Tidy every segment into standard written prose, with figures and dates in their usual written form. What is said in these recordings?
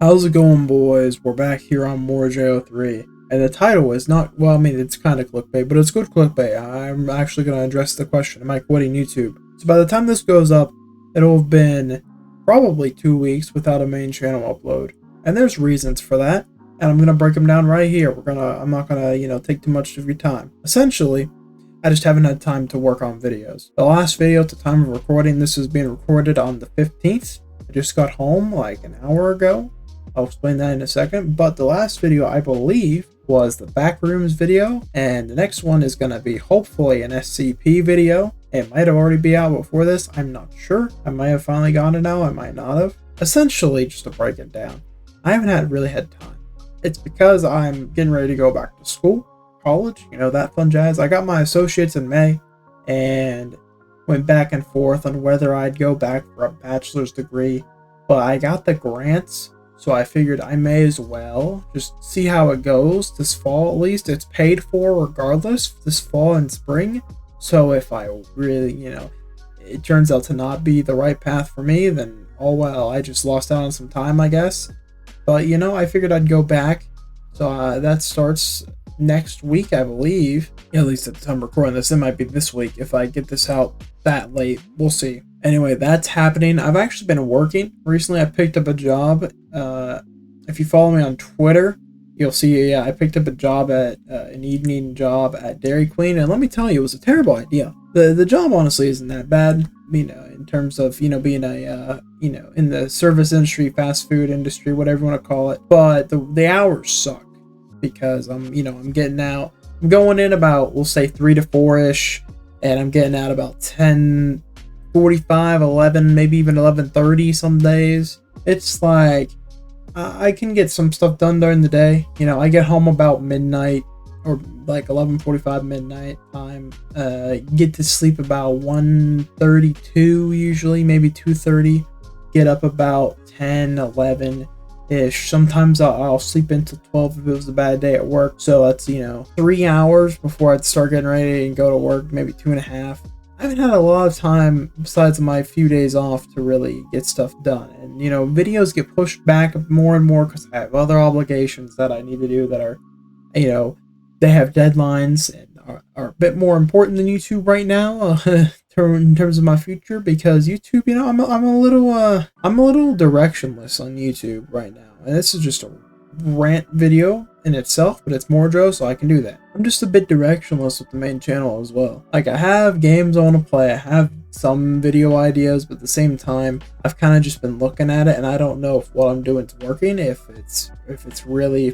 How's it going, boys? We're back here on more JO3, and the title is not, well, I mean, it's kind of clickbait, but it's good clickbait. I'm actually going to address the question, am I quitting YouTube? So by the time this goes up, it'll have been probably 2 weeks without a main channel upload, and there's reasons for that, and I'm going to break them down right here. I'm not going to, take too much of your time. Essentially, I just haven't had time to work on videos. The last video at the time of recording, this is being recorded on the 15th. I just got home like an hour ago. I'll explain that in a second, but the last video I believe was the Backrooms video, and the next one is going to be hopefully an SCP video. It might have already be out before this, I'm not sure. I might have finally gotten it now, I might not have. Essentially, just to break it down, I haven't really had time. It's because I'm getting ready to go back to school, college, that fun jazz. I got my associates in May, and went back and forth on whether I'd go back for a bachelor's degree, but I got the grants. So I figured I may as well just see how it goes this fall. At least it's paid for regardless this fall and spring. So if I really, it turns out to not be the right path for me, then oh well, I just lost out on some time, I guess. But I figured I'd go back. So that starts next week, I believe. At least at the time I'm recording this, it might be this week if I get this out that late. We'll see. Anyway, that's happening. I've actually been working. Recently, I picked up a job. If you follow me on Twitter, you'll see, I picked up a job at an evening job at Dairy Queen. And let me tell you, it was a terrible idea. The job honestly isn't that bad, in terms of, being a, in the service industry, fast food industry, whatever you want to call it. But the hours suck because I'm getting out. I'm going in about, we'll say 3 to 4-ish. And I'm getting out about 10:45, 11, maybe even 11:30 some days. It's like I can get some stuff done during the day. I get home about midnight or like 11:45 midnight time. Get to sleep about 1:32 usually, maybe 2:30. Get up about 10, 11-ish. Sometimes I'll sleep until 12 if it was a bad day at work. So that's 3 hours before I'd start getting ready and go to work, maybe 2.5. I haven't had a lot of time besides my few days off to really get stuff done. And, videos get pushed back more and more because I have other obligations that I need to do that are, they have deadlines and are a bit more important than YouTube right now in terms of my future, because YouTube, I'm a little directionless on YouTube right now. And this is just a rant video in itself, but it's more Joe, so I can do that. I'm just a bit directionless with the main channel as well. Like, I have games I want to play, I have some video ideas, but at the same time, I've kind of just been looking at it, and I don't know if what I'm doing is working, if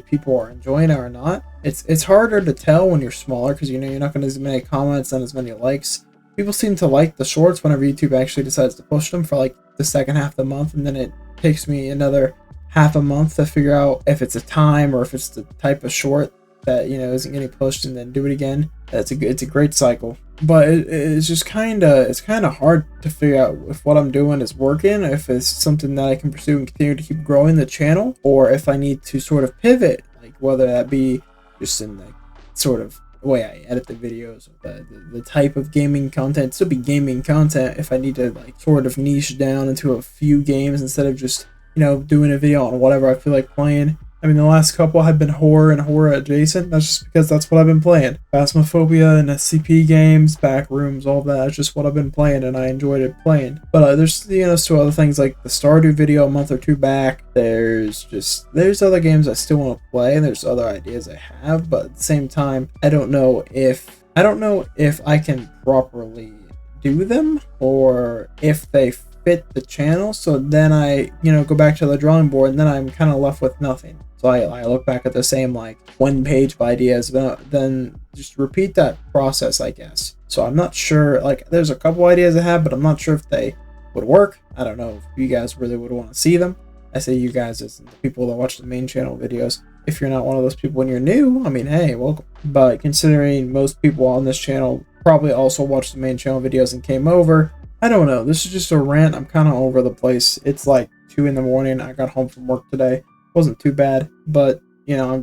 people are enjoying it or not. It's harder to tell when you're smaller, because you're not going to as many comments and as many likes. People seem to like the shorts whenever YouTube actually decides to push them for like the second half of the month, and then it takes me another half a month to figure out if it's a time or if it's the type of short that isn't getting pushed, and then do it again. It's a great cycle, but it's just kind of hard to figure out if what I'm doing is working, if it's something that I can pursue and continue to keep growing the channel, or if I need to sort of pivot, like whether that be just in the sort of way I edit the videos, or the type of gaming content. Still be gaming content if I need to like sort of niche down into a few games instead of just doing a video on whatever I feel like playing. I mean, the last couple have been horror and horror adjacent. That's just because that's what I've been playing. Phasmophobia and SCP games, Backrooms, all that. That's just what I've been playing, and I enjoyed it playing. But there's still other things like the Stardew video a month or two back. There's other games I still want to play, and there's other ideas I have. But at the same time, I don't know if I can properly do them, or if they fit the channel. So then I go back to the drawing board, and then I'm kind of left with nothing. So I look back at the same like one page of ideas, but then just repeat that process, I guess. So I'm not sure, like there's a couple ideas I have, but I'm not sure if they would work. I don't know if you guys really would want to see them. I say you guys as the people that watch the main channel videos. If you're not one of those people and you're new, I mean, hey, welcome. But considering most people on this channel probably also watch the main channel videos and came over, I don't know. This is just a rant. I'm kind of all over the place. It's like 2 in the morning. I got home from work today. Wasn't too bad, but I'm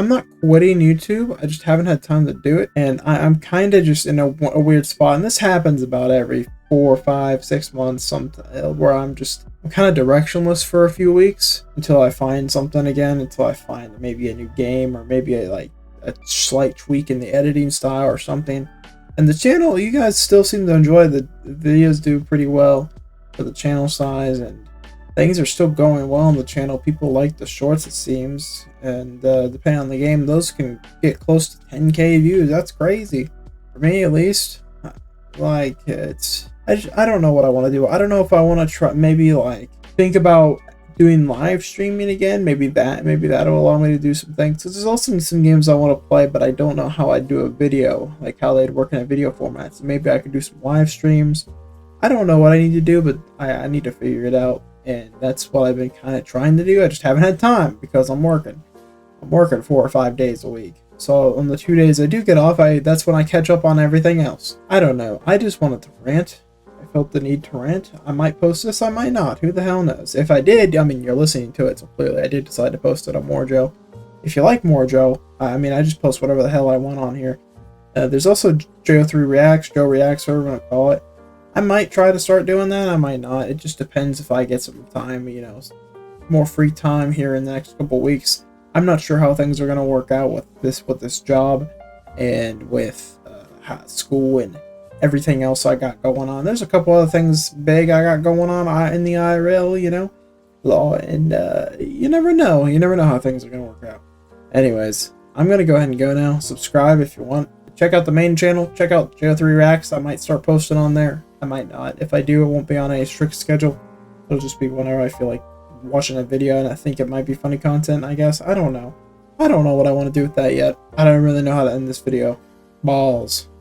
not quitting YouTube. I just haven't had time to do it, and I'm kind of just in a weird spot. And this happens about every 4, 5, 6 months, where I'm just I'm kind of directionless for a few weeks until I find something again, until I find maybe a new game or maybe a slight tweak in the editing style or something. And the channel, you guys still seem to enjoy the videos, do pretty well for the channel size, and things are still going well on the channel. People like the shorts, it seems, and depending on the game, those can get close to 10K views. That's crazy for me, at least. Like, I don't know what I want to do. I don't know if I want to try, maybe like think about doing live streaming again. Maybe that'll allow me to do some things. Because there's also some games I want to play, but I don't know how I'd do a video, like how they'd work in a video format. So maybe I could do some live streams. I don't know what I need to do, but I need to figure it out. And that's what I've been kind of trying to do. I just haven't had time because I'm working. I'm working 4 or 5 days a week. So on the 2 days I do get off, that's when I catch up on everything else. I don't know. I just wanted to rant. I felt the need to rant. I might post this, I might not. Who the hell knows? If I did, I mean, you're listening to it, so clearly I did decide to post it on Morejo. If you like Morejo, I mean, I just post whatever the hell I want on here. There's also Jo3 Reacts, Joe Reacts, whatever you want to call it. I might try to start doing that, I might not. It just depends if I get some time, you know, more free time here in the next couple weeks. I'm not sure how things are going to work out with this job and with school and everything else I got going on. There's a couple other things big I got going on in the IRL, you know, law, and you never know. You never know how things are going to work out. Anyways, I'm going to go ahead and go now. Subscribe if you want. Check out the main channel. Check out Jo3 Reacts. I might start posting on there. I might not. If I do, it won't be on a strict schedule. It'll just be whenever I feel like watching a video and I think it might be funny content, I guess. I don't know. I don't know what I want to do with that yet. I don't really know how to end this video. Balls.